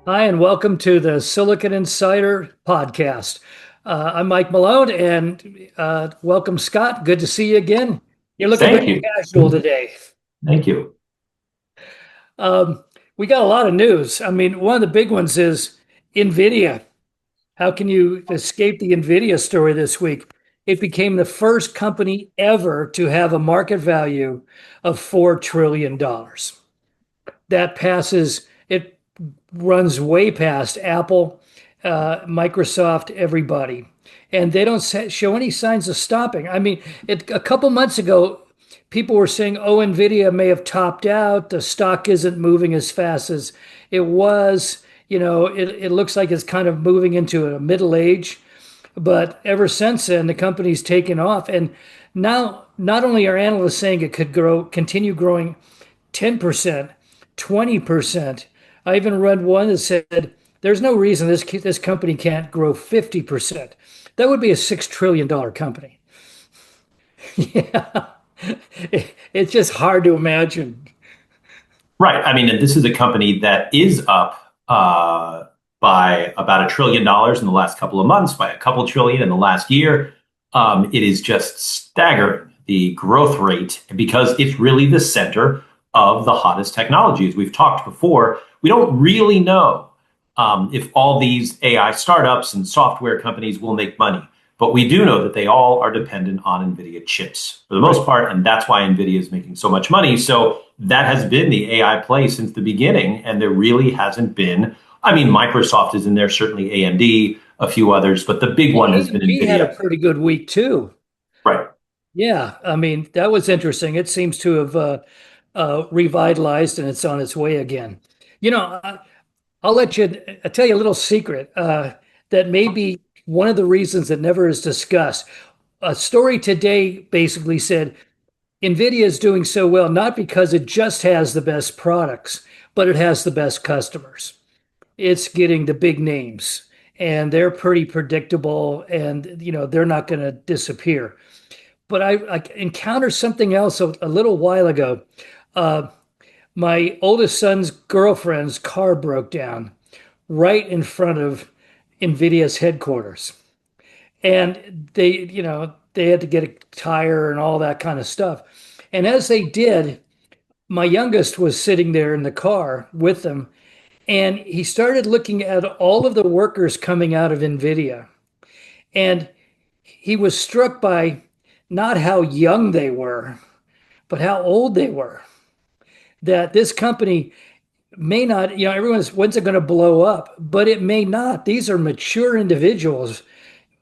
Hi, and welcome to the Silicon Insider podcast. I'm Mike Malone, and welcome, Scott. Good to see you again. You're looking very Thank you. casual today. Thank you. Um, we got a lot of news. I mean, one of the big ones is NVIDIA. How can you escape the NVIDIA story this week? It became the first company ever to have a market value of $4 trillion. That passes, it runs way past Apple, Microsoft, everybody. And they don't show any signs of stopping. I mean, a couple months ago, people were saying, oh, NVIDIA may have topped out. The stock isn't moving as fast as it was. It looks like it's kind of moving into a middle age. But ever since then, the company's taken off. And now, not only are analysts saying it could continue growing 10%, 20%. I even read one that said there's no reason this company can't grow 50%. That would be a $6 trillion company. Yeah. It's just hard to imagine. Right. I mean, and this is a company that is up by about $1 trillion in the last couple of months, by a couple trillion in the last year. It is just staggering, the growth rate, because it's really the center of the hottest technologies. We've talked before. We don't really know if all these AI startups and software companies will make money. But we do know that they all are dependent on NVIDIA chips for the Right. most part, and that's why NVIDIA is making so much money. So that has been the AI play since the beginning, and there really hasn't been. I mean, Microsoft is in there, certainly AMD, a few others, but the big one has been AMD had a NVIDIA. pretty good week too. Right. Yeah, I mean, that was interesting. It seems to have revitalized and it's on its way again. You know, I'll tell you a little secret that may be one of the reasons that never is discussed. A story today basically said NVIDIA is doing so well not because it just has the best products, but it has the best customers. It's getting the big names, and they're pretty predictable, and they're not going to disappear. But I encountered something else a little while ago. Uh, my oldest son's girlfriend's car broke down right in front of NVIDIA's headquarters. And they had to get a tire and all that kind of stuff. And as they did, my youngest was sitting there in the car with them, and he started looking at all of the workers coming out of NVIDIA. And he was struck by not how young they were, but how old they were. That this company may not, everyone's, when's it going to blow up? But it may not. These are mature individuals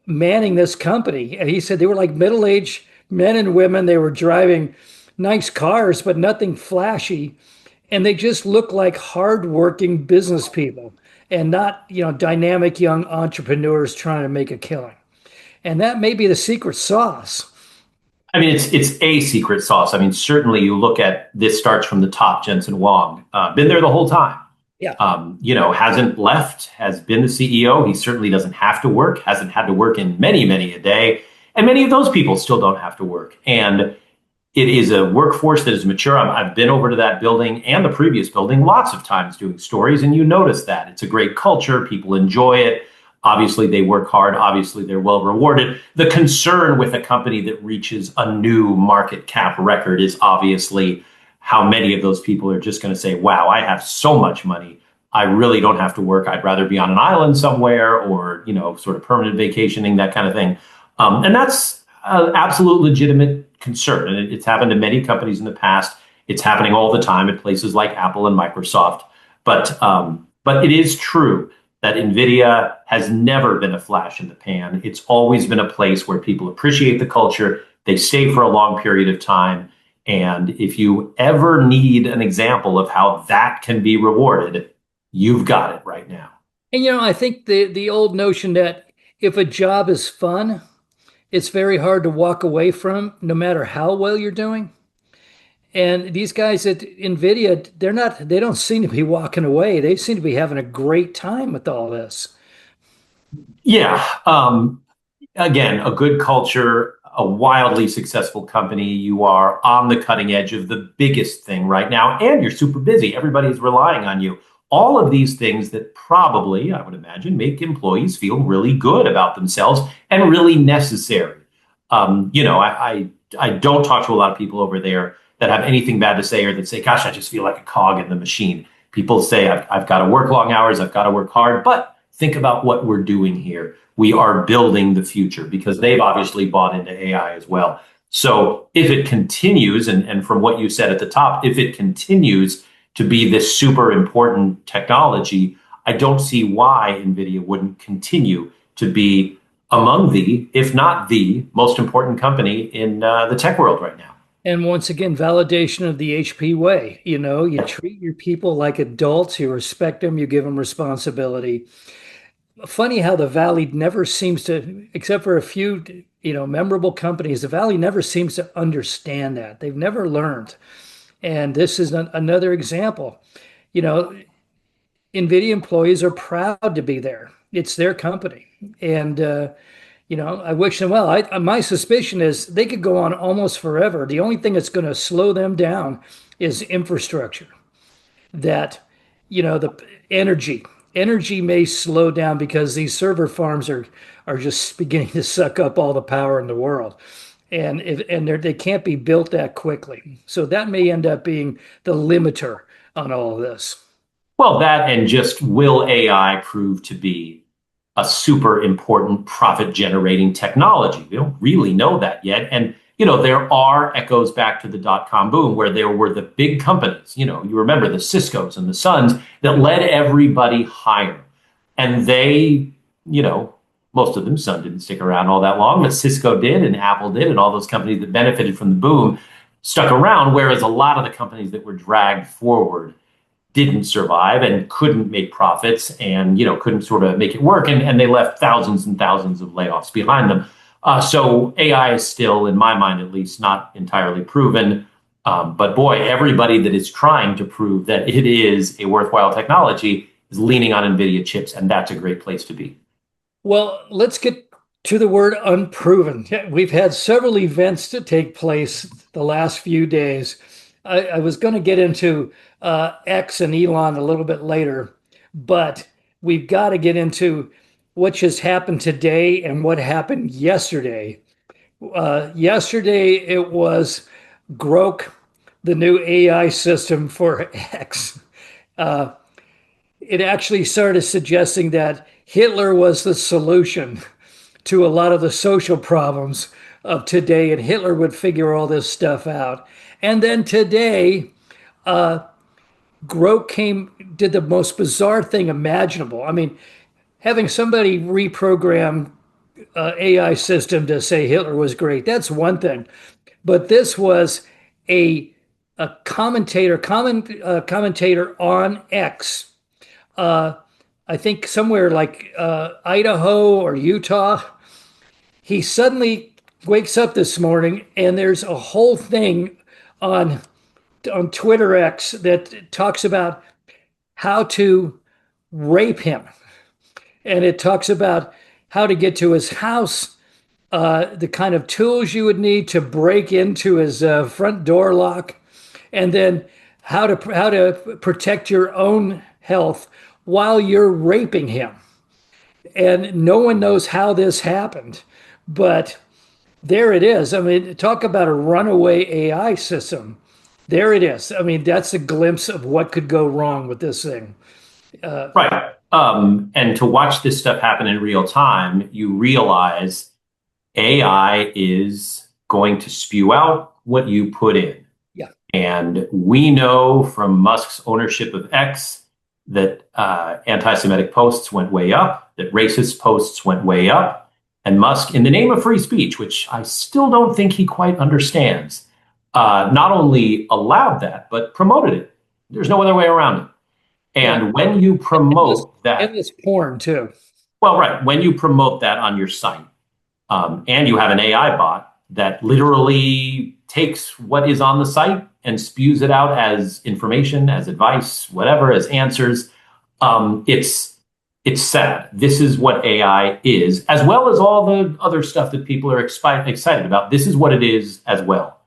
manning this company. And he said they were like middle-aged men and women. They were driving nice cars, but nothing flashy. And they just look like hardworking business people and not, dynamic young entrepreneurs trying to make a killing. And that may be the secret sauce. I mean, it's a secret sauce. I mean, certainly you look at this starts from the top, Jensen Huang, been there the whole time. Yeah. Hasn't left, has been the CEO. He certainly doesn't have to work, hasn't had to work in many, many a day. And many of those people still don't have to work. And it is a workforce that is mature. I've been over to that building and the previous building lots of times doing stories, and you notice that. It's a great culture. People enjoy it. Obviously, they work hard. Obviously, they're well rewarded. The concern with a company that reaches a new market cap record is obviously how many of those people are just going to say, wow, I have so much money. I really don't have to work. I'd rather be on an island somewhere or, sort of permanent vacationing, that kind of thing. And that's an absolute legitimate concern. And it's happened to many companies in the past. It's happening all the time at places like Apple and Microsoft. But it is true that NVIDIA has never been a flash in the pan. It's always been a place where people appreciate the culture. They stay for a long period of time. And if you ever need an example of how that can be rewarded, you've got it right now. And I think the old notion that if a job is fun, it's very hard to walk away from, no matter how well you're doing. And these guys at NVIDIA, they don't seem to be walking away. They seem to be having a great time with all this. Yeah. Again, a good culture, a wildly successful company. You are on the cutting edge of the biggest thing right now, and you're super busy. Everybody's relying on you. all of these things that probably, I would imagine, make employees feel really good about themselves and really necessary. I don't talk to a lot of people over there that have anything bad to say or that say, gosh, I just feel like a cog in the machine. People say, I've got to work long hours, I've got to work hard, but think about what we're doing here. We are building the future because they've obviously bought into AI as well. So if it continues, and from what you said at the top, if it continues to be this super important technology, I don't see why NVIDIA wouldn't continue to be among the, if not the most important company in the tech world right now. And once again, validation of the HP way. You treat your people like adults, you respect them, you give them responsibility. Funny how the Valley never seems to, except for a few, memorable companies, the Valley never seems to understand that. They've never learned. And this is another example. NVIDIA employees are proud to be there. It's their company. And, I wish them well. My suspicion is they could go on almost forever. The only thing that's going to slow them down is infrastructure. That, the energy may slow down because these server farms are just beginning to suck up all the power in the world, and they can't be built that quickly. So that may end up being the limiter on all of this. Well, that and just will AI prove to be a super important profit generating technology? We don't really know that yet. And, there are echoes back to the dot-com boom where there were the big companies, you remember the Ciscos and the Suns that led everybody higher. And they, most of them, Sun didn't stick around all that long, but Cisco did and Apple did, and all those companies that benefited from the boom stuck around, whereas a lot of the companies that were dragged forward didn't survive and couldn't make profits and couldn't sort of make it work, and they left thousands and thousands of layoffs behind them. So AI is still, in my mind at least, not entirely proven. But boy, everybody that is trying to prove that it is a worthwhile technology is leaning on NVIDIA chips, and that's a great place to be. Well, let's get to the word unproven. We've had several events to take place the last few days. I was going to get into X and Elon a little bit later, but we've got to get into what just happened today and what happened yesterday. Yesterday, it was Grok, the new AI system for X. It actually started suggesting that Hitler was the solution to a lot of the social problems of today, and Hitler would figure all this stuff out. And then today, Grok did the most bizarre thing imaginable. I mean, having somebody reprogram AI system to say Hitler was great, that's one thing. But this was a commentator on X, I think somewhere like Idaho or Utah. He suddenly wakes up this morning and there's a whole thing on Twitter X that talks about how to rape him. And it talks about how to get to his house, the kind of tools you would need to break into his front door lock, and then how to protect your own health while you're raping him. And no one knows how this happened, but there it is. I mean, talk about a runaway AI system. There it is. I mean, that's a glimpse of what could go wrong with this thing. Right. And to watch this stuff happen in real time, you realize AI is going to spew out what you put in. Yeah. And we know from Musk's ownership of X that anti-Semitic posts went way up, that racist posts went way up. And Musk, in the name of free speech, which I still don't think he quite understands, not only allowed that, but promoted it. There's no other way around it. And when you promote that, and it's porn too. Well, right. When you promote that on your site, and you have an AI bot that literally takes what is on the site and spews it out as information, as advice, whatever, as answers, it's sad. This is what AI is, as well as all the other stuff that people are excited about. This is what it is as well.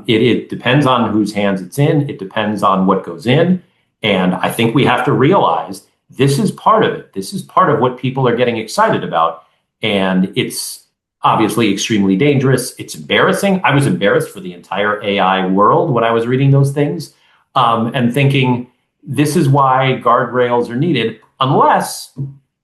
It depends on whose hands it's in. It depends on what goes in. And I think we have to realize this is part of it. This is part of what people are getting excited about. And it's obviously extremely dangerous. It's embarrassing. I was embarrassed for the entire AI world when I was reading those things, and thinking this is why guardrails are needed, unless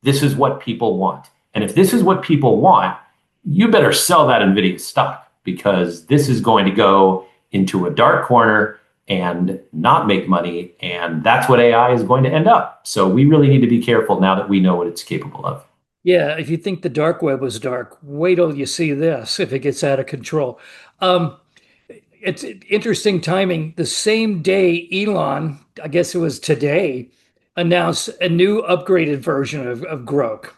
this is what people want. And if this is what people want, you better sell that NVIDIA stock, because this is going to go into a dark corner and not make money. And that's what AI is going to end up. So we really need to be careful now that we know what it's capable of. Yeah, if you think the dark web was dark, wait till you see this if it gets out of control. Um, it's interesting timing. The same day Elon, I guess it was today, announced a new upgraded version of Grok.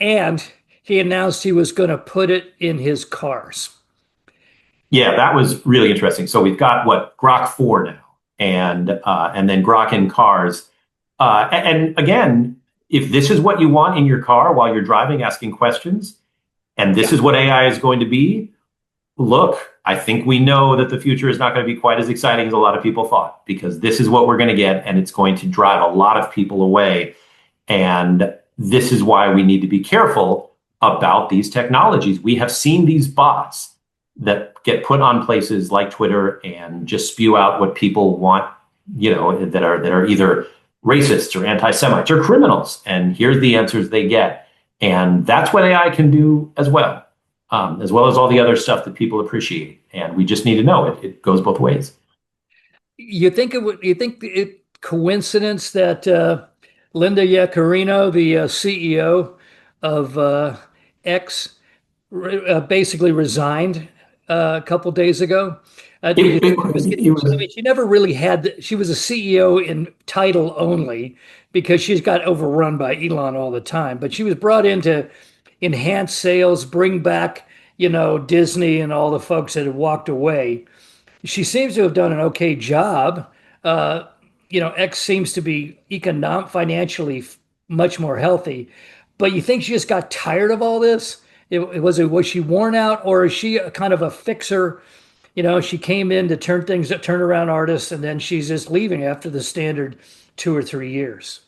And he announced he was going to put it in his cars. Yeah, that was really interesting. So we've got what, Grok 4 now, and then Grok in cars. And again, if this is what you want in your car while you're driving, asking questions, and this is what AI is going to be, look, I think we know that the future is not going to be quite as exciting as a lot of people thought, because this is what we're going to get, and it's going to drive a lot of people away. And this is why we need to be careful about these technologies. We have seen these bots that get put on places like Twitter and just spew out what people want, that are either racists or anti-Semites or criminals. And here's the answers they get. And that's what AI can do as well as all the other stuff that people appreciate. And we just need to know it goes both ways. You think it would? You think it coincidence that Linda Yaccarino, the CEO of X, basically resigned a couple days ago? Do you think I mean, she never really had. She was a CEO in title only because she's got overrun by Elon all the time. But she was brought in to enhance sales, bring back, Disney and all the folks that had walked away. She seems to have done an okay job. X seems to be financially much more healthy. But you think she just got tired of all this? Was she worn out, or is she a kind of a fixer? She came in to turn around artists, and then she's just leaving after the standard 2 or 3 years.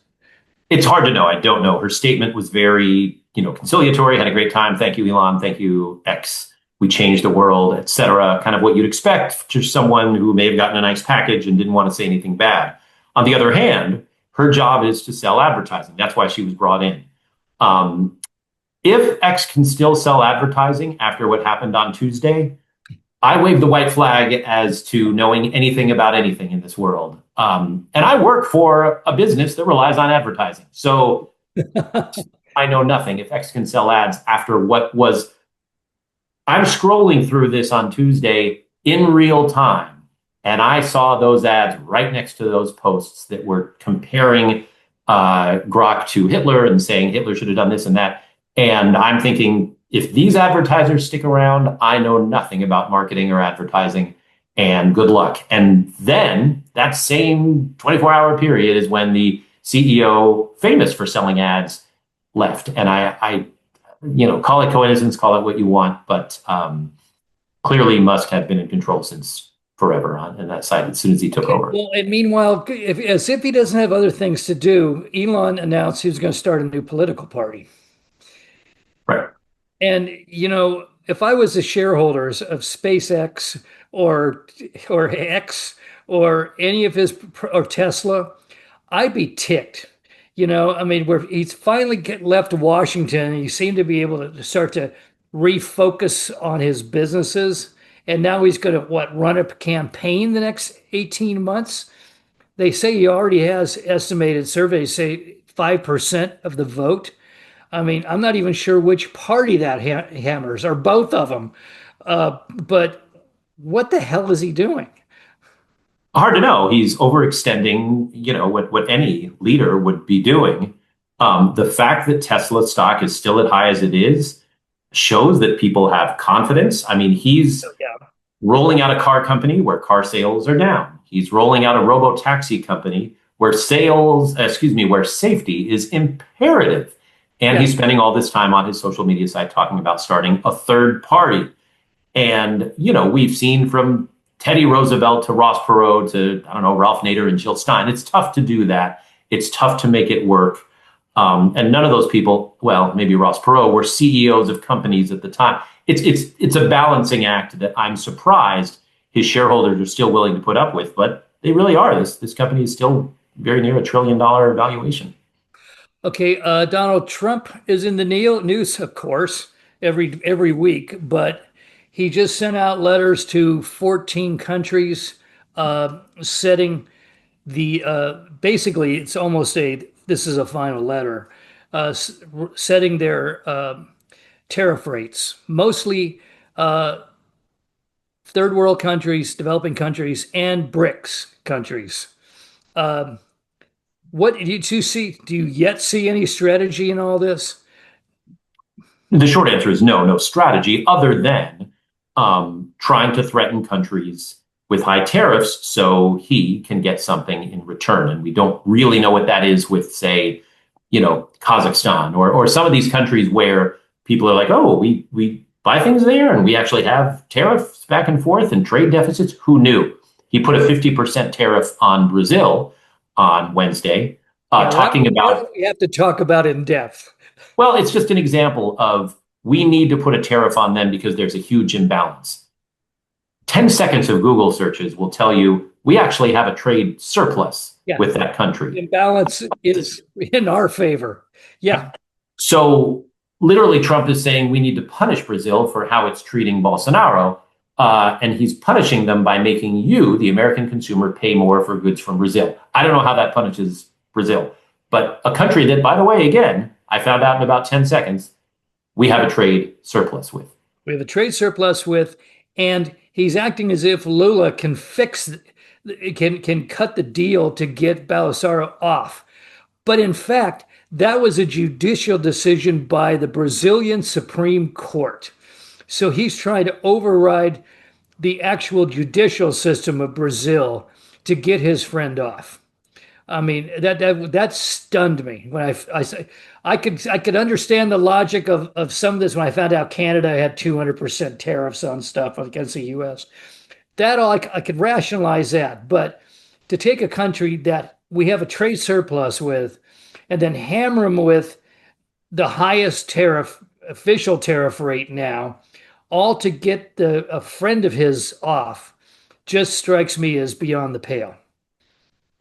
It's hard to know. I don't know. Her statement was very, conciliatory. Had a great time. Thank you, Elon. Thank you, X. We changed the world, etc. Kind of what you'd expect to someone who may have gotten a nice package and didn't want to say anything bad. On the other hand, her job is to sell advertising. That's why she was brought in. If X can still sell advertising after what happened on Tuesday, I wave the white flag as to knowing anything about anything in this world. And I work for a business that relies on advertising. So I know nothing. If X can sell ads after what was, I'm scrolling through this on Tuesday in real time, and I saw those ads right next to those posts that were comparing Grok to Hitler and saying Hitler should have done this and that. And I'm thinking, if these advertisers stick around, I know nothing about marketing or advertising, and good luck. And then that same 24-hour period is when the CEO, famous for selling ads, left. And I call it coincidence, call it what you want, but clearly Musk had been in control since forever on that side as soon as he took over. Well, and meanwhile, as if he doesn't have other things to do, Elon announced he was going to start a new political party. Right. And, if I was the shareholders of SpaceX or X or any of or Tesla, I'd be ticked. I mean, where he's finally left Washington, and he seemed to be able to start to refocus on his businesses. And now he's going to, run a campaign the next 18 months? They say he already has estimated surveys say 5% of the vote. I mean, I'm not even sure which party that hammers, or both of them. But what the hell is he doing? Hard to know. He's overextending, what any leader would be doing. The fact that Tesla stock is still as high as it is shows that people have confidence. I mean, he's rolling out a car company where car sales are down. He's rolling out a robo-taxi company where where safety is imperative. And he's spending all this time on his social media site talking about starting a third party. And, we've seen from Teddy Roosevelt to Ross Perot to, I don't know, Ralph Nader and Jill Stein. It's tough to do that. It's tough to make it work. And none of those people, well, maybe Ross Perot, were CEOs of companies at the time. It's a balancing act that I'm surprised his shareholders are still willing to put up with, but they really are. This company is still very near $1 trillion valuation. Okay, Donald Trump is in the news, of course, every week, but he just sent out letters to 14 countries, setting the basically it's almost a this is a final letter, setting their tariff rates, mostly third world countries, developing countries, and BRICS countries. Um, what do you see? Do you yet see any strategy in all this? The short answer is no, no strategy other than trying to threaten countries with high tariffs so he can get something in return. And we don't really know what that is with, say, Kazakhstan or some of these countries where people are like, oh, we buy things there and we actually have tariffs back and forth and trade deficits. Who knew? He put a 50% tariff on Brazil on Wednesday, Yeah, talking about, we have to talk about in depth. well, it's just an example of we need to put a tariff on them because there's a huge imbalance. 10 seconds of Google searches will tell you we actually have a trade surplus with that country. Imbalance is in our favor. Yeah. So literally, Trump is saying we need to punish Brazil for how it's treating Bolsonaro. And he's punishing them by making you, the American consumer, pay more for goods from Brazil. I don't know how that punishes Brazil, but a country that, by the way, again, I found out in about 10 seconds, we have a trade surplus with. We have a trade surplus with, and he's acting as if Lula can can cut the deal to get Bolsonaro off. But in fact, that was a judicial decision by the Brazilian Supreme Court. So he's trying to override the actual judicial system of Brazil to get his friend off. I mean, that stunned me when I could understand the logic of some of this when I found out Canada had 200% tariffs on stuff against the US. That all I could rationalize that, but to take a country that we have a trade surplus with and then hammer them with the highest official tariff rate now, all to get a friend of his off, just strikes me as beyond the pale.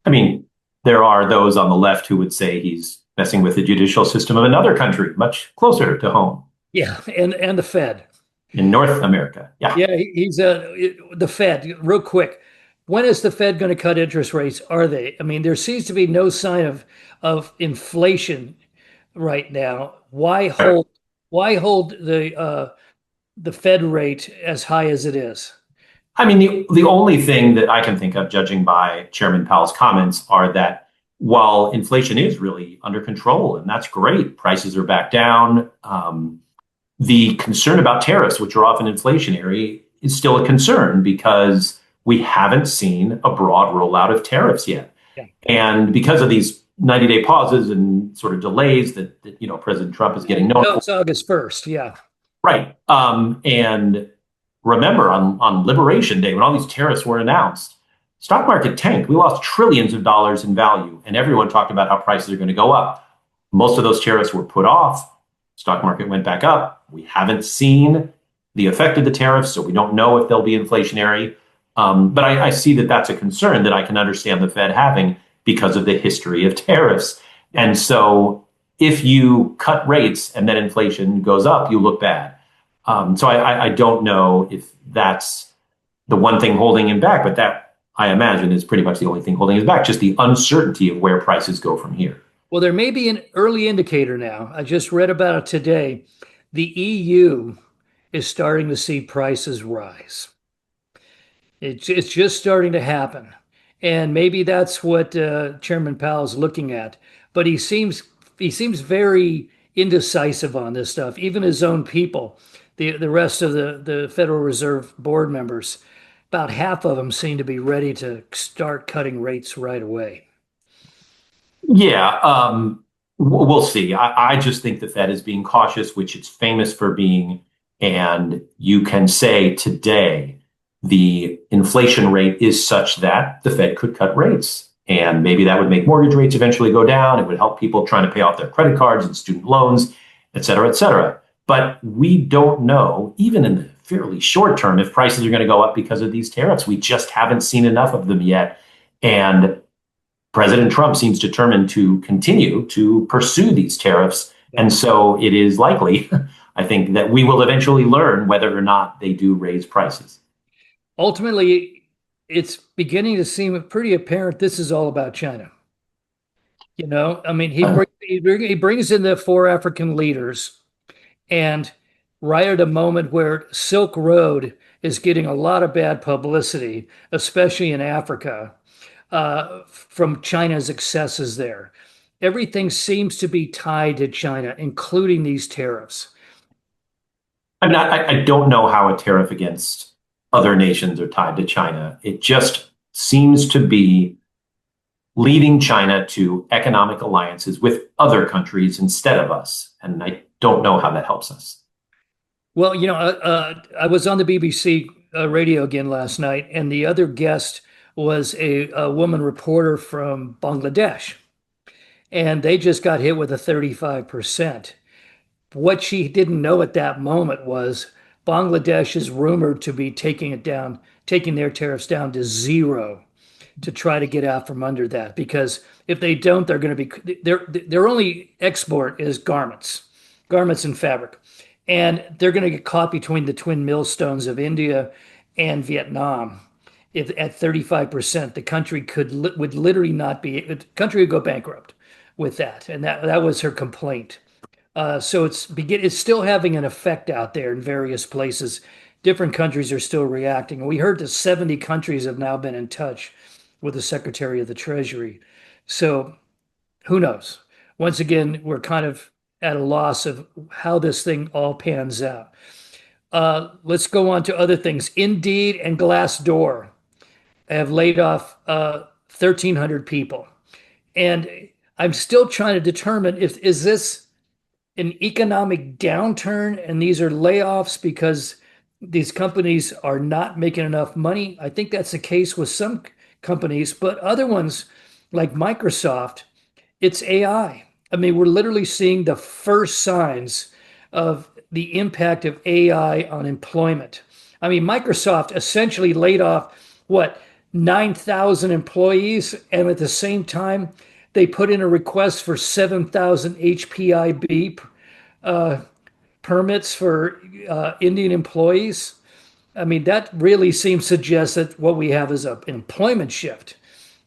I mean, there are those on the left who would say he's messing with the judicial system of another country much closer to home. Yeah, and the Fed. In North America. Yeah. Yeah, he's the Fed. Real quick, when is the Fed going to cut interest rates? Are they? I mean, there seems to be no sign of inflation right now. Why hold the Fed rate as high as it is? I mean, the only thing that I can think of, judging by Chairman Powell's comments, are that while inflation is really under control, and that's great, prices are back down, the concern about tariffs, which are often inflationary, is still a concern because we haven't seen a broad rollout of tariffs yet. Yeah. And because of these 90-day pauses and sort of delays that President Trump is getting known for. It's August 1st, yeah. Right. And remember, on Liberation Day, when all these tariffs were announced, stock market tanked. We lost trillions of dollars in value, and everyone talked about how prices are going to go up. Most of those tariffs were put off. Stock market went back up. We haven't seen the effect of the tariffs, so we don't know if they'll be inflationary. But I see that that's a concern that I can understand the Fed having because of the history of tariffs. And so if you cut rates and then inflation goes up, you look bad. So I don't know if that's the one thing holding him back, but that, I imagine, is pretty much the only thing holding him back, just the uncertainty of where prices go from here. Well, there may be an early indicator now. I just read about it today. The EU is starting to see prices rise. It's just starting to happen. And maybe that's what Chairman Powell's looking at. But he seems very indecisive on this stuff. Even his own people, the rest of the Federal Reserve board members, about half of them seem to be ready to start cutting rates right away. Yeah, we'll see. I just think the Fed is being cautious, which it's famous for being. And you can say today the inflation rate is such that the Fed could cut rates. And maybe that would make mortgage rates eventually go down. It would help people trying to pay off their credit cards and student loans, et cetera, et cetera. But we don't know, even in the fairly short term, if prices are going to go up because of these tariffs. We just haven't seen enough of them yet. And President Trump seems determined to continue to pursue these tariffs. And so it is likely, I think, that we will eventually learn whether or not they do raise prices. Ultimately, it's beginning to seem pretty apparent this is all about China. I mean, he brings in the four African leaders, and right at a moment where Silk Road is getting a lot of bad publicity, especially in Africa, from China's excesses there. Everything seems to be tied to China, including these tariffs. I don't know how a tariff against other nations are tied to China. It just seems to be leading China to economic alliances with other countries instead of us. And I don't know how that helps us. Well, I was on the BBC radio again last night, and the other guest was a woman reporter from Bangladesh, and they just got hit with a 35%. What she didn't know at that moment was Bangladesh is rumored to be taking their tariffs down to zero to try to get out from under that. Because if they don't, they're going to be their only export is garments and fabric, and they're going to get caught between the twin millstones of India and Vietnam. If at 35%, the country would literally not be the country would go bankrupt with that, and that was her complaint. So it's still having an effect out there in various places. Different countries are still reacting. We heard that 70 countries have now been in touch with the Secretary of the Treasury. So who knows? Once again, we're kind of at a loss of how this thing all pans out. Let's go on to other things. Indeed and Glassdoor have laid off 1,300 people. And I'm still trying to determine is this an economic downturn and these are layoffs because these companies are not making enough money. I think that's the case with some companies, but other ones like Microsoft, it's AI. I mean, we're literally seeing the first signs of the impact of AI on employment. I mean, Microsoft essentially laid off, 9,000 employees, and at the same time, they put in a request for 7,000 HPIB permits for Indian employees. I mean, that really seems to suggest that what we have is an employment shift.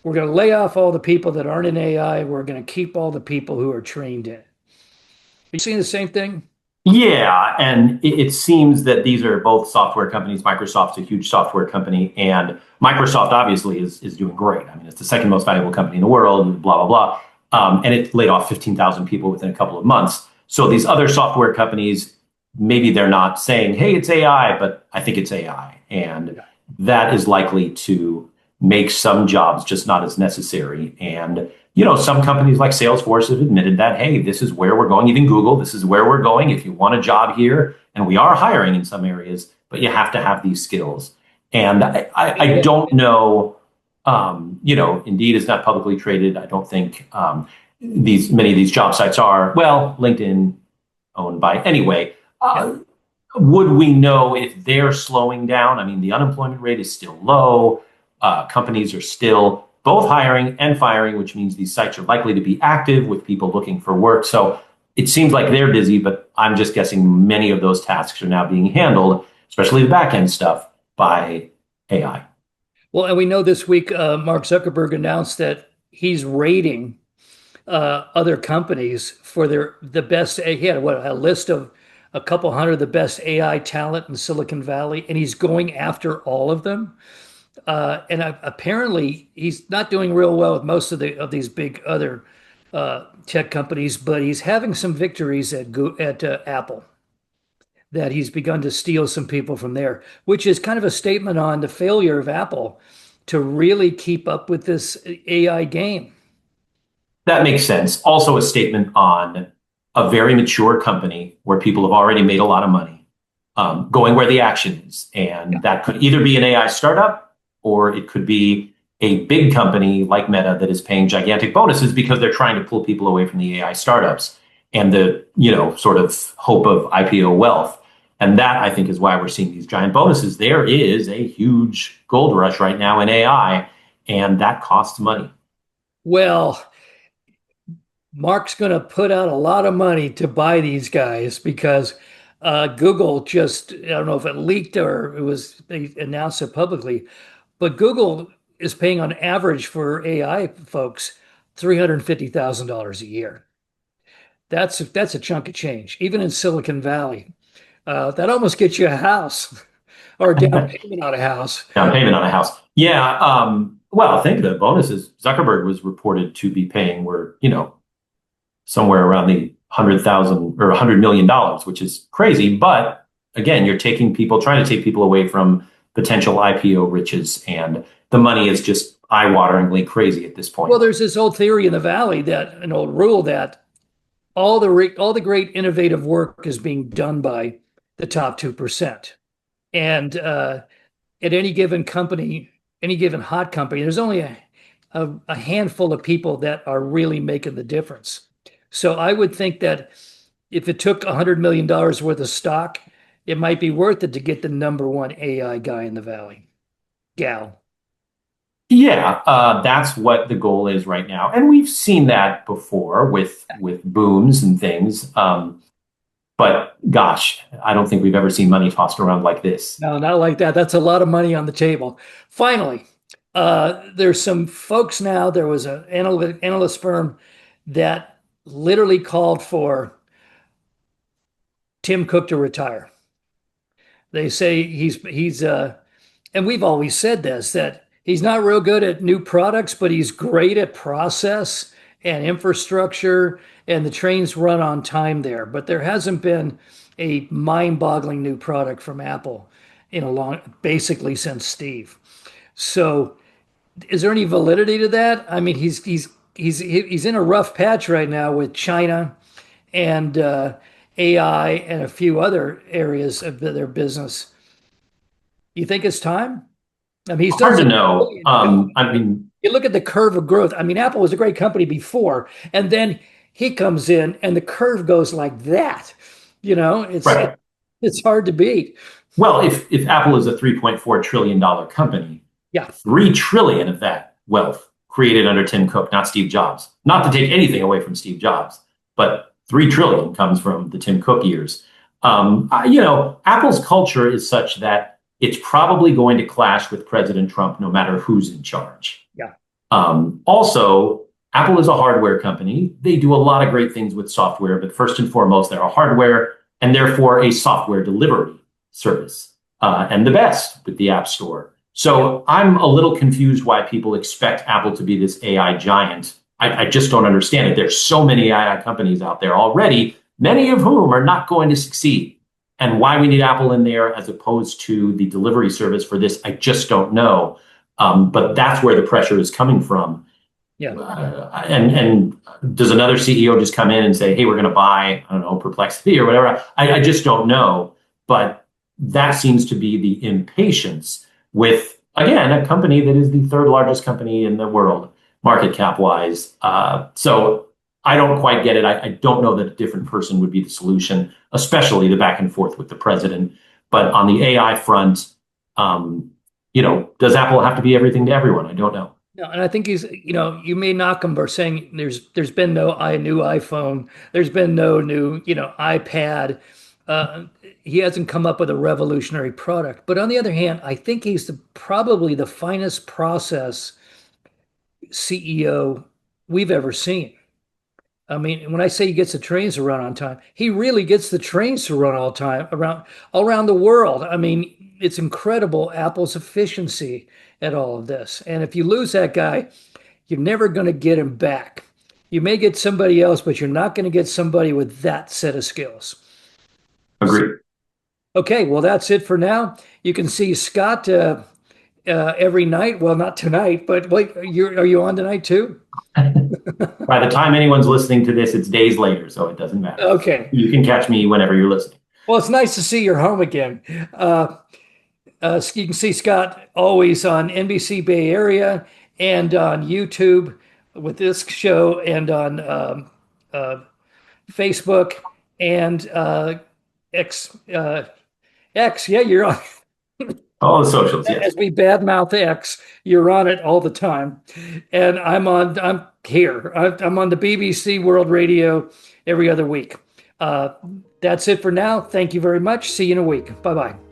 We're going to lay off all the people that aren't in AI. We're going to keep all the people who are trained in it. Are you seeing the same thing? Yeah, and it seems that these are both software companies. Microsoft's a huge software company, and Microsoft obviously is doing great. I mean, it's the second most valuable company in the world, blah, blah, blah. And it laid off 15,000 people within a couple of months. So these other software companies, maybe they're not saying, hey, it's AI, but I think it's AI. And that is likely to make some jobs just not as necessary. And some companies like Salesforce have admitted that, hey, this is where we're going. Even Google, this is where we're going. If you want a job here, and we are hiring in some areas, but you have to have these skills. And I don't know, Indeed is not publicly traded. I don't think many of these job sites are. Well, LinkedIn owned by anyway. Would we know if they're slowing down? I mean, the unemployment rate is still low. Companies are still both hiring and firing, which means these sites are likely to be active with people looking for work. So it seems like they're busy, but I'm just guessing many of those tasks are now being handled, especially the back end stuff, by AI. Well, and we know this week, Mark Zuckerberg announced that he's rating other companies for the best. He had a list of a couple hundred of the best AI talent in Silicon Valley, and he's going after all of them. And apparently, he's not doing real well with most of these big other tech companies, but he's having some victories at Apple. That he's begun to steal some people from there, which is kind of a statement on the failure of Apple to really keep up with this AI game. That makes sense. Also, a statement on a very mature company where people have already made a lot of money going where the action is. And that could either be an AI startup, or it could be a big company like Meta that is paying gigantic bonuses because they're trying to pull people away from the AI startups and the, sort of hope of IPO wealth. And that, I think, is why we're seeing these giant bonuses. There is a huge gold rush right now in AI, and that costs money. Well, Mark's going to put out a lot of money to buy these guys because Google just, I don't know if it leaked or they announced it publicly, but Google is paying on average for AI folks $350,000 a year. That's a chunk of change, even in Silicon Valley. That almost gets you a house or a down payment on a house. Down payment on a house. Yeah. Well, I think the bonuses Zuckerberg was reported to be paying were, somewhere around the 100,000 or $100 million, which is crazy. But again, you're trying to take people away from potential IPO riches, and the money is just eye-wateringly crazy at this point. Well, there's this old theory in the Valley an old rule that all the great innovative work is being done by the top 2%. And at any given company, any given hot company, there's only a handful of people that are really making the difference. So I would think that if it took $100 million worth of stock, it might be worth it to get the number one AI guy in the Valley. Gal. Yeah, that's what the goal is right now. And we've seen that before with booms and things. But gosh, I don't think we've ever seen money tossed around like this. No, not like that. That's a lot of money on the table. Finally, there's some folks now. There was an analyst firm that literally called for Tim Cook to retire. They say he's and we've always said this, that he's not real good at new products, but he's great at process and infrastructure, and the trains run on time there. But there hasn't been a mind-boggling new product from Apple basically since Steve. So is there any validity to that? I mean, he's in a rough patch right now with China and AI and a few other areas of their business. You think it's time? I mean, hard to know. I mean, you look at the curve of growth. I mean, Apple was a great company before, and then he comes in, and the curve goes like that. right. It's hard to beat. Well, if Apple is a $3.4 trillion company, Yeah. $3 trillion of that wealth created under Tim Cook, not Steve Jobs. Not to take anything away from Steve Jobs, but $3 trillion comes from the Tim Cook years. Apple's culture is such that it's probably going to clash with President Trump no matter who's in charge. Yeah. Also, Apple is a hardware company. They do a lot of great things with software, but first and foremost, they're a hardware and therefore a software delivery service, and the best with the App Store. So I'm a little confused why people expect Apple to be this AI giant. I just don't understand it. There's so many AI companies out there already, many of whom are not going to succeed. And why we need Apple in there as opposed to the delivery service for this, I just don't know. But that's where the pressure is coming from. Yeah. And does another CEO just come in and say, hey, we're going to buy, I don't know, Perplexity or whatever? I just don't know. But that seems to be the impatience with, again, a company that is the third largest company in the world, market cap wise. So I don't quite get it. I don't know that a different person would be the solution, especially the back and forth with the president. But on the AI front, does Apple have to be everything to everyone? I don't know. No, and I think you may knock him for saying there's been no new iPhone, there's been no new, iPad. He hasn't come up with a revolutionary product. But on the other hand, I think he's probably the finest process CEO we've ever seen. I mean, when I say he gets the trains to run on time, he really gets the trains to run all around the world. I mean, it's incredible, Apple's efficiency at all of this. And if you lose that guy, you're never going to get him back. You may get somebody else, but you're not going to get somebody with that set of skills. Agreed. Okay, well, that's it for now. You can see Scott every night. Well, not tonight, but wait, are you on tonight too? By the time anyone's listening to this, it's days later, so it doesn't matter. Okay. You can catch me whenever you're listening. Well, it's nice to see you're home again. You can see Scott always on NBC Bay Area and on YouTube with this show and on uh, Facebook and X. X, yeah, you're on. All the socials, yes. As we badmouth X, you're on it all the time. And I'm here. I'm on the BBC World Radio every other week. That's it for now. Thank you very much. See you in a week. Bye bye.